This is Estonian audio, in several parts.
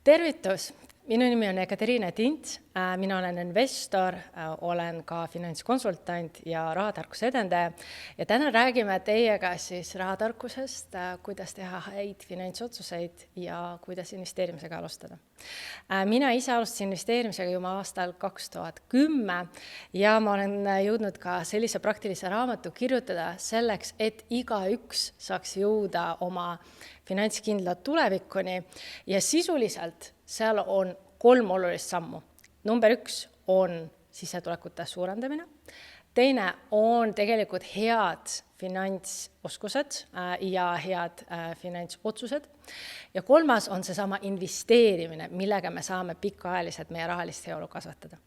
Tervitus! Minu nimi on Ekaterina Tint, mina olen investor, olen ka finantskonsultant ja rahatarkuse edendaja ja täna räägime teiega siis rahatarkusest, kuidas teha häid finantsotsuseid ja kuidas investeerimisega alustada. Mina ise alustasin investeerimisega juba aastal 2010 ja ma olen jõudnud ka sellise praktilise raamatu kirjutada selleks, et igaüks saaks jõuda oma finantskindla tulevikuni ja sisuliselt seal on 3 olulist sammu. Number 1 on sissetulekute suurendamine. Teine on tegelikult head finantsoskused ja head finantsotsused. Ja 3 on seesama investeerimine, millega me saame pikaajaliselt meie rahalist heaolu kasvatada.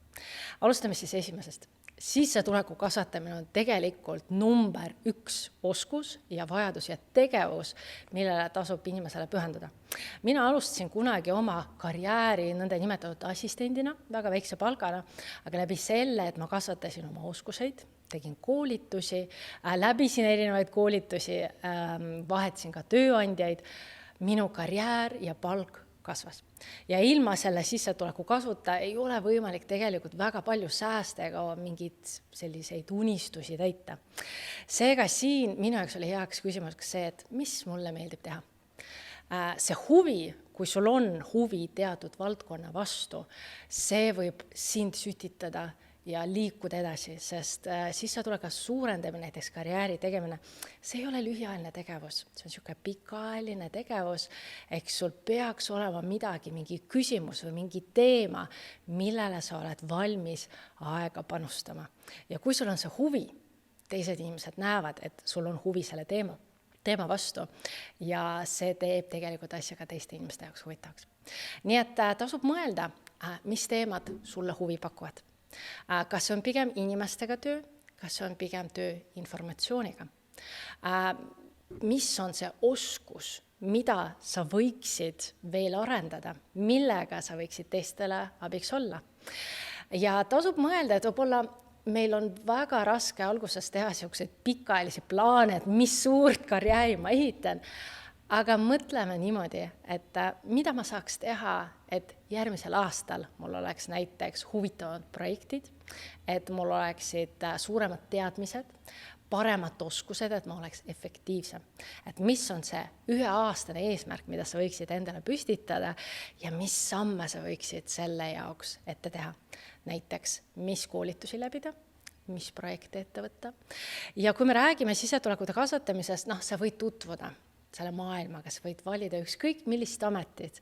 Alustame siis esimesest. Sissetuleku kasvatamine on tegelikult number 1 oskus ja vajadus ja tegevus, millele tasub inimesele pühenduda. Mina alustasin kunagi oma karjääri nõnda nimetatud assistendina, väga väikse palgana, aga läbi selle, et ma kasvatasin oma oskuseid, tegin koolitusi, läbisin erinevaid koolitusi, vahetasin ka tööandjaid, minu karjäär ja palk kasvas. Ja ilma selle sissetuleku kasvuta ei ole võimalik tegelikult väga palju säästa ega mingid selliseid unistusi täita. Seega siin minu jaoks oli heaks küsimus see, et mis mulle meeldib teha. See huvi, kui sul on huvi teatud valdkonna vastu, see võib sind sütitada ja liikuda edasi, sest sissetuleka suurendamine, näiteks karjääri tegemine, see ei ole lühiajaline tegevus, see on niisugune pikaajaline tegevus, ehk sul peaks olema midagi, mingi küsimus või mingi teema, millele sa oled valmis aega panustama. Ja kui sul on see huvi, teised inimesed näevad, et sul on huvi selle teema vastu ja see teeb tegelikult asja ka teiste inimeste jaoks huvitavaks. Nii et tasub mõelda, mis teemad sulle huvi pakuvad. Kas see on pigem inimestega töö, kas see on pigem töö informatsiooniga? Mis on see oskus, mida sa võiksid veel arendada, millega sa võiksid teistele abiks olla? Ja tasub mõelda, et võib-olla meil on väga raske alguses teha selliseid pikaajalisi plaane, et mis suurt karjääri ma ehitan, aga mõtleme niimoodi, et mida ma saaks teha, et järgmisel aastal mul oleks näiteks huvitavad projektid, et mul oleksid suuremad teadmised, paremad oskused, et ma oleks efektiivsem. Et mis on see 1-aastane eesmärk, mida sa võiksid endale püstitada ja mis samme sa võiksid selle jaoks ette teha. Näiteks, mis koolitusi läbida, mis projekte ette võtta. Ja kui me räägime sissetulekute kasvatamisest, sa võid tutvuda selle maailmaga, sa võid valida ükskõik millist ametid.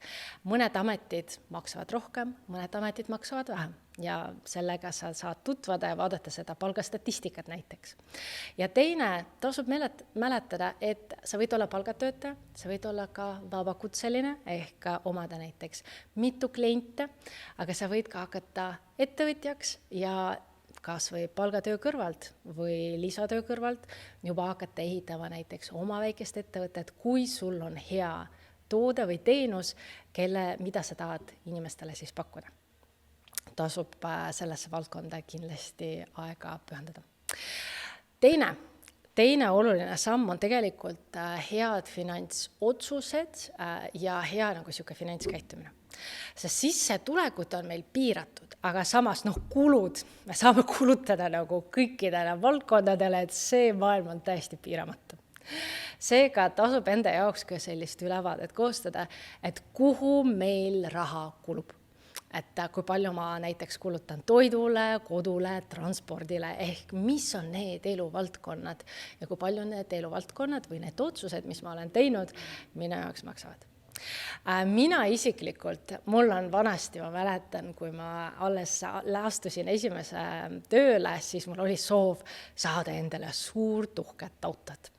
Mõned ametid maksavad rohkem, mõned ametid maksavad vähem ja sellega sa saad tutvuda ja vaadata seda palgastatistikat näiteks. Ja teine, tasub mäletada, et sa võid olla palgatöötaja, sa võid olla ka vabakutseline ehk omada näiteks mitu kliente, aga sa võid ka hakata ettevõtjaks ja kas või palgatöö kõrvalt või lisatöö kõrvalt juba hakata ehitama näiteks oma väikest ettevõtet, kui sul on hea toode või teenus, mida sa tahad inimestele siis pakkuda. Tasub sellesse valdkonda kindlasti aega pühendada. Teine oluline samm on tegelikult head finantsotsused ja hea finantskäitumine. See sissetulekut on meil piiratud, aga samas kulud, me saame kulutada kõikidele valdkondadele, et see maailm on täiesti piiramatu. Seega tasub enda jaoks ka sellist ülevaadet koostada, et kuhu meil raha kulub. Et kui palju ma näiteks kulutan toidule, kodule, transpordile, ehk mis on need eluvaldkonnad ja kui palju need eluvaldkonnad või need otsused, mis ma olen teinud, minu jaoks maksavad. Mina isiklikult, mul on vanasti, ma mäletan, kui ma alles astusin esimese tööle, siis mul oli soov saada endale suurt uhket autot.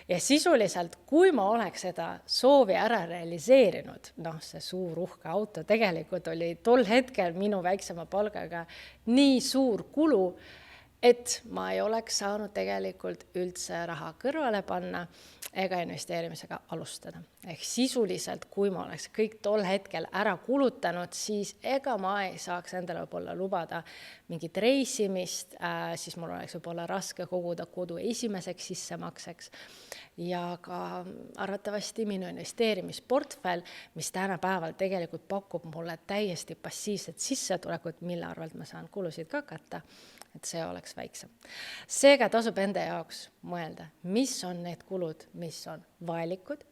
Ja sisuliselt, kui ma oleks seda soovi ära realiseerinud, see suur uhke auto tegelikult oli tol hetkel minu väiksema palgaga nii suur kulu, et ma ei oleks saanud tegelikult üldse raha kõrvale panna ega investeerimisega alustada. Ehk sisuliselt, kui ma oleks kõik tol hetkel ära kulutanud, siis ega ma ei saaks endale võib-olla lubada mingit reisimist, siis mul oleks võib-olla raske koguda kodu esimeseks sissemakseks. Ja ka arvatavasti minu investeerimisportfell, mis tänapäeval tegelikult pakub mulle täiesti passiivset sissetulekut, mille arvelt ma saan kulusid ka katta, et see oleks väiksem. Seega tasub enda jaoks mõelda, mis on need kulud, mis on vajalikud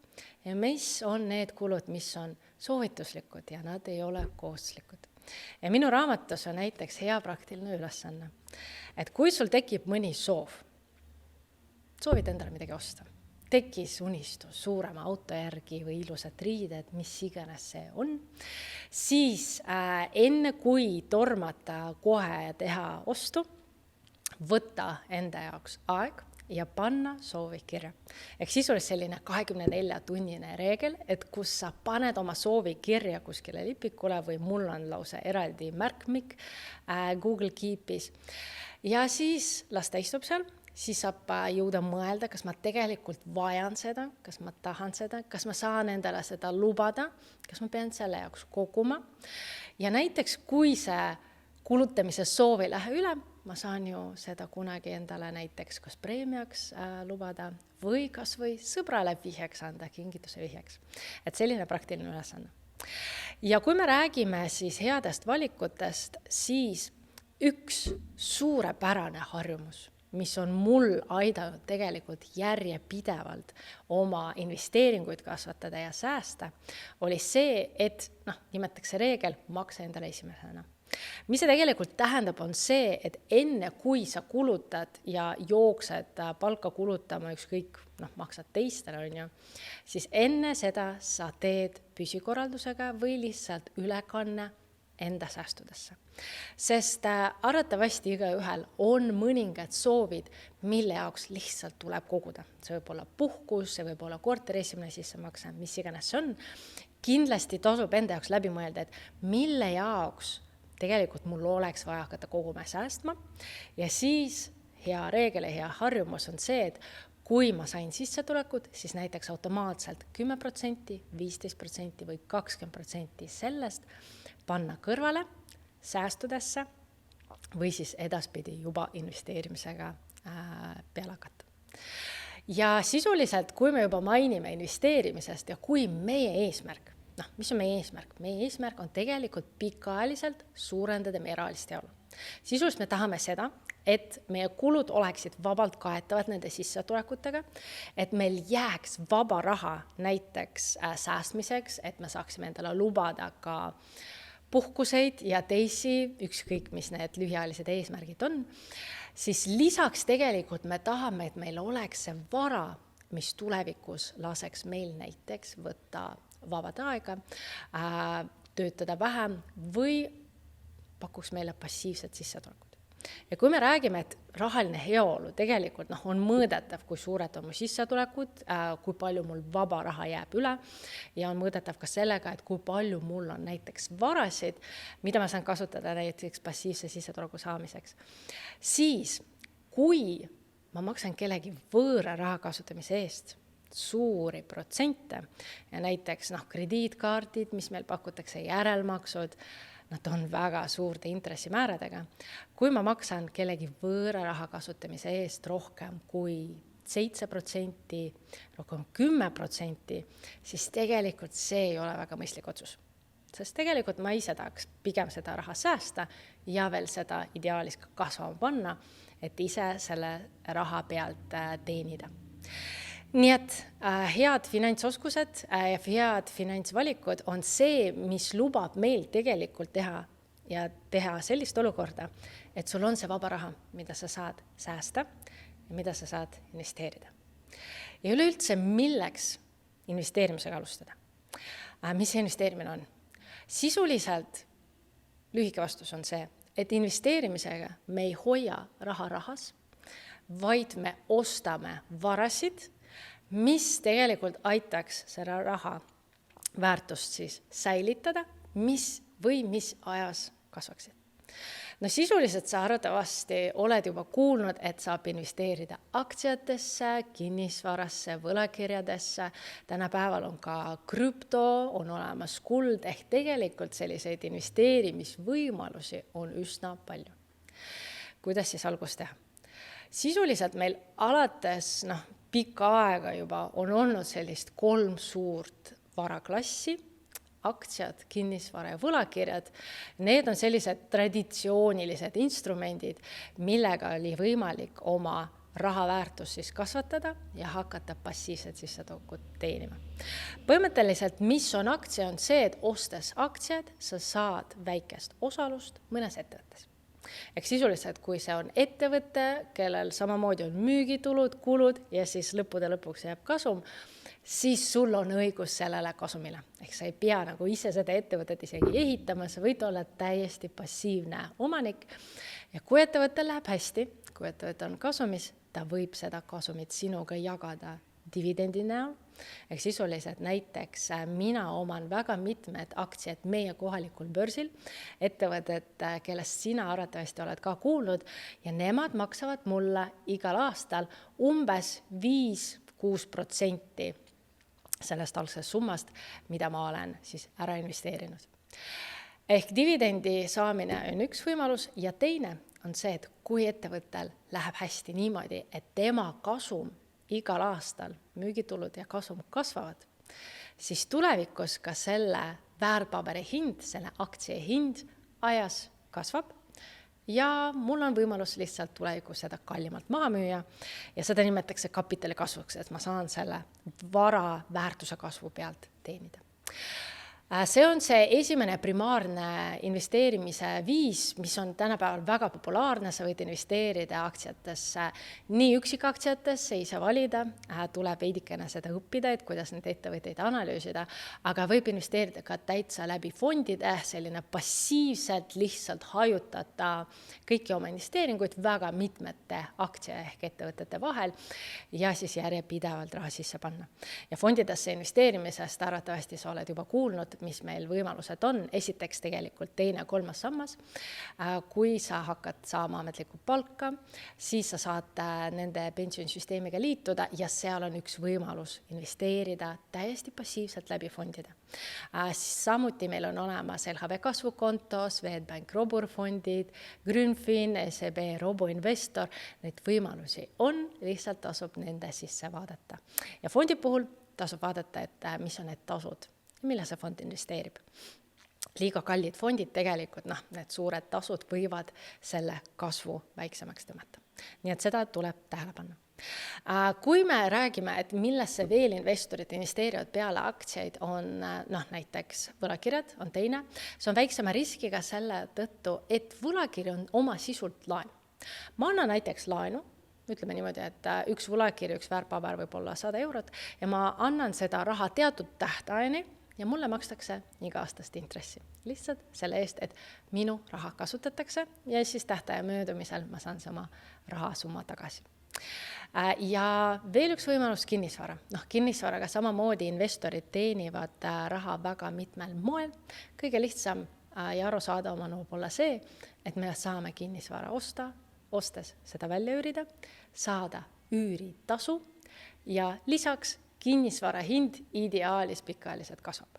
ja mis on need kulud, mis on soovituslikud ja nad ei ole kohustuslikud. Ja minu raamatus on näiteks hea praktiline ülesanne, et kui sul tekib mõni soovid endale midagi osta, tekkis unistus suurema auto järgi või ilusad riided, mis iganes see on, siis enne kui tormata kohe ja teha ostu, võtta enda jaoks aeg ja panna soovi kirja. Ehk sisuliselt selline 24-tunnine reegel, et kus sa paned oma soovi kirja kuskile lipikule või mul on lause eraldi märkmik Google Keepis. Ja siis las ta istub seal, siis saab jõuda mõelda, kas ma tegelikult vajan seda, kas ma tahan seda, kas ma saan endale seda lubada, kas ma pean selle jaoks koguma. Ja näiteks, kui see kulutamise soovi lähe üle, ma saan ju seda kunagi endale näiteks kas preemiaks lubada või kas või sõbrale vihjeks anda, kingituse vihjeks. Et selline praktiline ülesanne. Ja kui me räägime siis headest valikutest, siis üks suurepärane harjumus, mis on mul aidanud tegelikult järjepidevalt oma investeeringuid kasvatada ja säästa, oli see, et nimetatakse reegel maksa endale esimesena. Mis see tegelikult tähendab, on see, et enne kui sa kulutad ja jooksed palka kulutama ükskõik, maksad teistele, on ju, siis enne seda sa teed püsikorraldusega või lihtsalt ülekanne enda säästudesse. Sest arvatavasti igaühel on mõningad soovid, mille jaoks lihtsalt tuleb koguda. See võib olla puhkus, see võib olla korteri esimene sissemakse, mis iganes see on. Kindlasti tasub enda jaoks läbi mõelda, et mille jaoks tegelikult mul oleks vaja hakata koguma säästma. Ja siis hea reegel ja hea harjumus on see, et kui ma sain sissetulekut, siis näiteks automaatselt 10%, 15% või 20% sellest panna kõrvale säästudesse või siis edaspidi juba investeerimisega peale hakata. Ja sisuliselt, kui me juba mainime investeerimisest ja kui meie eesmärk, mis on meie eesmärk? Meie eesmärk on tegelikult pikaajaliselt suurendada meie rahalist heaolu. Sisuliselt me tahame seda, et meie kulud oleksid vabalt kaetavad nende sissetulekutega, et meil jääks vaba raha näiteks säästmiseks, et me saaksime endale lubada ka puhkuseid ja teisi, ükskõik mis need lühiajalised eesmärgid on, siis lisaks tegelikult me tahame, et meil oleks see vara, mis tulevikus laseks meil näiteks võtta vabad aega, töötada vähem või pakuks meile passiivset sissetulekut. Ja kui me räägime, et rahaline heaolu tegelikult on mõõdetav, kui suured on mu sissetulekud, kui palju mul vaba raha jääb üle ja on mõõdetav ka sellega, et kui palju mul on näiteks varasid, mida ma saan kasutada näiteks passiivse sissetuleku saamiseks, siis kui ma maksan kellegi võõra raha kasutamise eest suuri protsente ja näiteks krediitkaardid, mis meil pakutakse, järelmaksud, nad on väga suurte intressimääradega. Kui ma maksan kellegi võõra raha kasutamise eest rohkem kui 7%, rohkem 10%, siis tegelikult see ei ole väga mõistlik otsus. Sest tegelikult ma ise tahaks pigem seda raha säästa ja veel seda ideaalis ka kasvama panna, et ise selle raha pealt teenida. Nii et head finantsoskused ja head finantsvalikud on see, mis lubab meil tegelikult teha sellist olukorda, et sul on see vaba raha, mida sa saad säästa ja mida sa saad investeerida. Ja üleüldse, milleks investeerimisega alustada? Mis see investeerimine on? Sisuliselt lühike vastus on see, et investeerimisega me ei hoia raha rahas, vaid me ostame varasid, mis tegelikult aitaks selle raha väärtust siis säilitada, mis ajas kasvaksid. No sisuliselt sa arvatavasti oled juba kuulnud, et saab investeerida aktsiatesse, kinnisvarasse, võlakirjadesse. Tänapäeval on ka krüpto, on olemas kuld, ehk tegelikult selliseid investeerimisvõimalusi on üsna palju. Kuidas siis algust teha? Sisuliselt meil alates pikka aega juba on olnud sellist 3 suurt varaklassi, aktsiad, kinnisvara ja võlakirjad. Need on sellised traditsioonilised instrumendid, millega oli võimalik oma raha väärtust siis kasvatada ja hakata passiivset sissetulekut teenima. Põhimõtteliselt, mis on aktsia, on see, et ostes aktsiad, sa saad väikest osalust mõnes ettevõttes. Ehk sisuliselt, kui see on ettevõte, kellel samamoodi on müügitulud, kulud ja siis lõppude lõpuks jääb kasum, siis sul on õigus sellele kasumile. Ehk sa ei pea ise seda ettevõtet isegi ehitama, sa võid olla täiesti passiivne omanik. Ja kui ettevõttel läheb hästi, kui ettevõte on kasumis, ta võib seda kasumit sinuga jagada dividendi näol. Ehk sisuliselt näiteks mina oman väga mitmed aktsiad meie kohalikul börsil, ettevõtet, kellest sina arvatavasti oled ka kuulnud, ja nemad maksavad mulle igal aastal umbes 5-6% sellest algsest summast, mida ma olen siis ära investeerinud. Ehk dividendi saamine on üks võimalus ja teine on see, et kui ettevõttel läheb hästi niimoodi, et tema kasum igal aastal, müügitulud ja kasum kasvavad, siis tulevikus ka selle väärtpaberi hind, selle aktsia hind ajas kasvab ja mul on võimalus lihtsalt tulevikus seda kallimalt maha müüa ja seda nimetatakse kapitali kasvuks, et ma saan selle vara väärtuse kasvu pealt teenida. See on see esimene primaarne investeerimise viis, mis on tänapäeval väga populaarne, sa võid investeerida aktsiatesse, nii üksikaktsiatesse, ei saa valida, tuleb veidikene seda õppida, et kuidas neid ettevõtteid analüüsida, aga võib investeerida ka täitsa läbi fondide, selline passiivselt lihtsalt hajutada kõiki oma investeeringuid väga mitmete aktsia ehk ettevõtete vahel ja siis järjepidevalt raha sisse panna. Ja fondidesse investeerimisest arvatavasti sa oled juba kuulnud, mis meil võimalused on. Esiteks tegelikult teine, 3. sammas. Kui sa hakkad saama ametlikku palka, siis sa saad nende pensionisüsteemiga liituda ja seal on üks võimalus investeerida täiesti passiivselt läbi fondide. Samuti meil on olemas LHV kasvukonto, Swedbank Robur-fondid, Grünfin, SEB Robo-investor. Neid võimalusi on, lihtsalt tasub nende sisse vaadata. Ja fondi puhul tasub vaadata, et mis on need tasud, mille see fond investeerib. Liiga kallid fondid tegelikult, need suured tasud võivad selle kasvu väiksemaks tõmmata. Nii et seda tuleb tähele panna. Kui me räägime, et millesse veel investorid investeerivad peale aktsiaid, on näiteks võlakirjad, on teine. See on väiksema riskiga selle tõttu, et võlakiri on oma sisult laen. Ma annan näiteks laenu, ütleme niimoodi, et üks võlakiri, üks väärtpaber võib olla 100 eurot ja ma annan seda raha teatud tähtajani ja mulle makstakse iga-aastast intressi. Lihtsalt selle eest, et minu raha kasutatakse ja siis tähtaja möödumisel ma saan sama rahasumma tagasi. Ja veel üks võimalus kinnisvara. Kinnisvaraga samamoodi investorid teenivad raha väga mitmel moel. Kõige lihtsam ja arusaadavam on võib-olla see, et me saame kinnisvara ostes seda välja üürida, saada üüritasu ja lisaks kinnisvara hind ideaalis pikaajaliselt kasvab.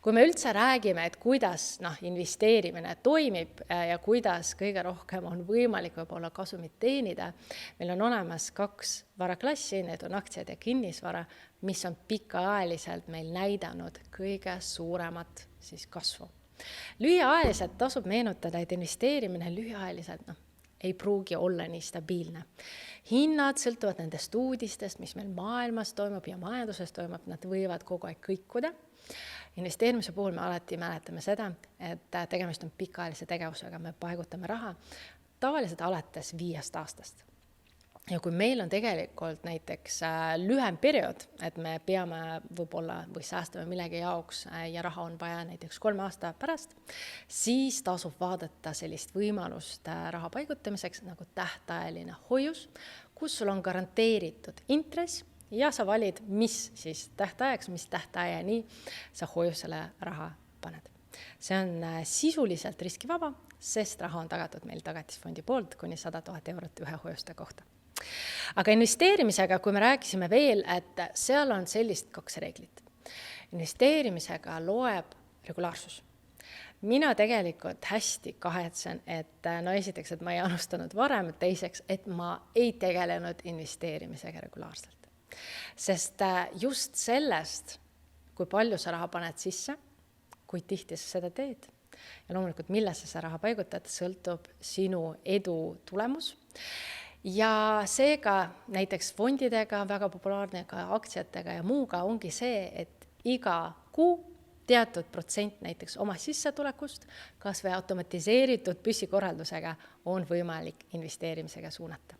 Kui me üldse räägime, et kuidas investeerimine toimib ja kuidas kõige rohkem on võimalik võib-olla kasumit teenida, meil on olemas 2 varaklassi, need on aktsiad ja kinnisvara, mis on pikaajaliselt meil näidanud kõige suuremat siis kasvu. Lühiajaliselt tasub meenutada, et investeerimine lühiajaliselt ei pruugi olla nii stabiilne. Hinnad sõltuvad nendest uudistest, mis meil maailmas toimub ja majanduses toimub, nad võivad kogu aeg kõikuda. Investeerimise puhul me alati mäletame seda, et tegemist on pikaajalise tegevusega, me paigutame raha tavaliselt alates 5 aastast. Ja kui meil on tegelikult näiteks lühem periood, et me peame võib-olla või säästame millegi jaoks ja raha on vaja näiteks 3 aasta pärast, siis tasub vaadata sellist võimalust raha paigutamiseks nagu tähtajaline hoius, kus sul on garanteeritud intress ja sa valid, mis siis tähtajaks, mis tähtajani sa hoiusele raha paned. See on sisuliselt riskivaba, sest raha on tagatud meil tagatisfondi poolt kuni 100 000 eurot ühe hoiuste kohta. Aga investeerimisega, kui me rääkisime veel, et seal on sellist 2 reeglit. Investeerimisega loeb regulaarsus. Mina tegelikult hästi kahetsen, et esiteks, et ma ei alustanud varem, teiseks, et ma ei tegelenud investeerimisega regulaarselt. Sest just sellest, kui palju sa raha paned sisse, kui tihti sa seda teed ja loomulikult, millesse sa raha paigutad, sõltub sinu edu tulemus. Ja seega näiteks fondidega, väga populaarne ka aktsiatega ja muuga ongi see, et iga kuu teatud protsent näiteks oma sissetulekust, kas või automatiseeritud püssikorraldusega on võimalik investeerimisega suunata.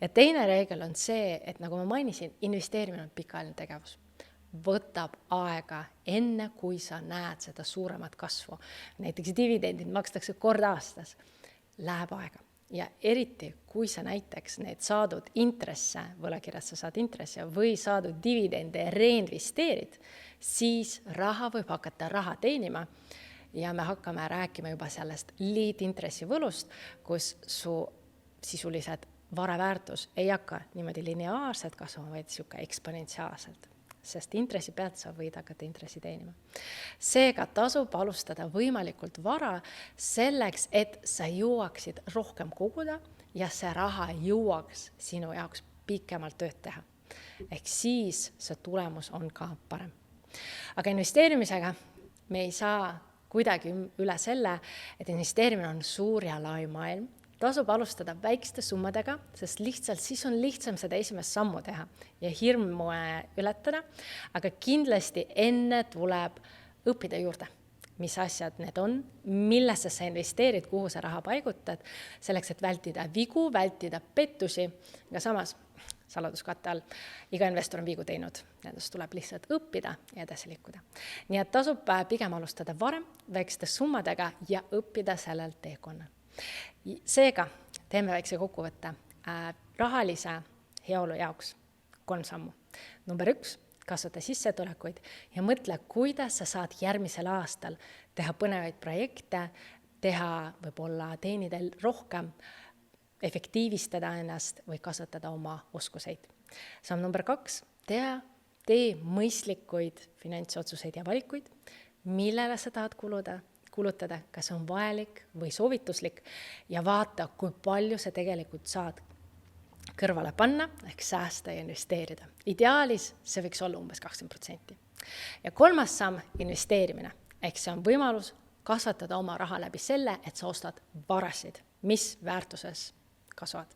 Ja teine reegel on see, et nagu ma mainisin, investeerimine on pikaajaline tegevus. Võtab aega enne, kui sa näed seda suuremat kasvu. Näiteks dividendid makstakse kord aastas. Läheb aega. Ja eriti, kui sa näiteks need saadud intresse, võlakirjad sa saad intresse või saadud dividende reinvesteerid, siis raha võib hakata raha teenima ja me hakkame rääkima juba sellest liitintressi võlust, kus su sisulised varaväärtus ei hakka niimoodi lineaarselt kasvama, vaid siuke eksponentsiaalselt. Sest intressi pealt sa võid hakata intressi teenima. Seega tasub alustada võimalikult vara selleks, et sa jõuaksid rohkem koguda ja see raha jõuaks sinu jaoks pikemalt tööd teha. Ehk siis see tulemus on ka parem. Aga investeerimisega me ei saa kuidagi üle selle, et investeerimine on suur ja lai maailm. Tasub alustada väikeste summadega, sest lihtsalt siis on lihtsam seda esimest sammu teha ja hirmu ületada, aga kindlasti enne tuleb õppida juurde, mis asjad need on, millesse sa investeerid, kuhu sa raha paigutad, selleks, et vältida vigu, vältida pettusi, aga samas saladuskatte all. Iga investor on viigu teinud, nendest tuleb lihtsalt õppida ja edasi liikuda. Nii et tasub pigem alustada varem väikeste summadega ja õppida sellel teekonnal. Seega teeme väikse kokkuvõtte rahalise heaolu jaoks 3 sammu. Number 1, kasvata sissetulekuid ja mõtle, kuidas sa saad järgmisel aastal teha põnevaid projekte, teha võib-olla teenidel rohkem, efektiivistada ennast või kasvatada oma oskuseid. Samm number 2, tee mõistlikuid finantsotsuseid ja valikuid, millele sa tahad kulutada, kas on vajalik või soovituslik ja vaata, kui palju sa tegelikult saad kõrvale panna ehk säästa ja investeerida. Ideaalis see võiks olla umbes 20%. Ja 3. samm, investeerimine. Ehk see on võimalus kasvatada oma raha läbi selle, et sa ostad varasid, mis väärtuses kasvavad.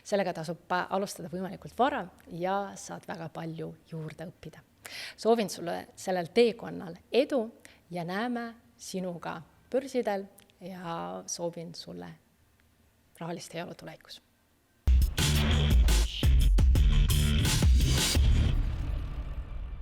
Sellega tasub alustada võimalikult vara ja saad väga palju juurde õppida. Soovin sulle sellel teekonnal edu ja näeme sinuga börsidel ja soovin sulle rahalist heaolu tulevikus.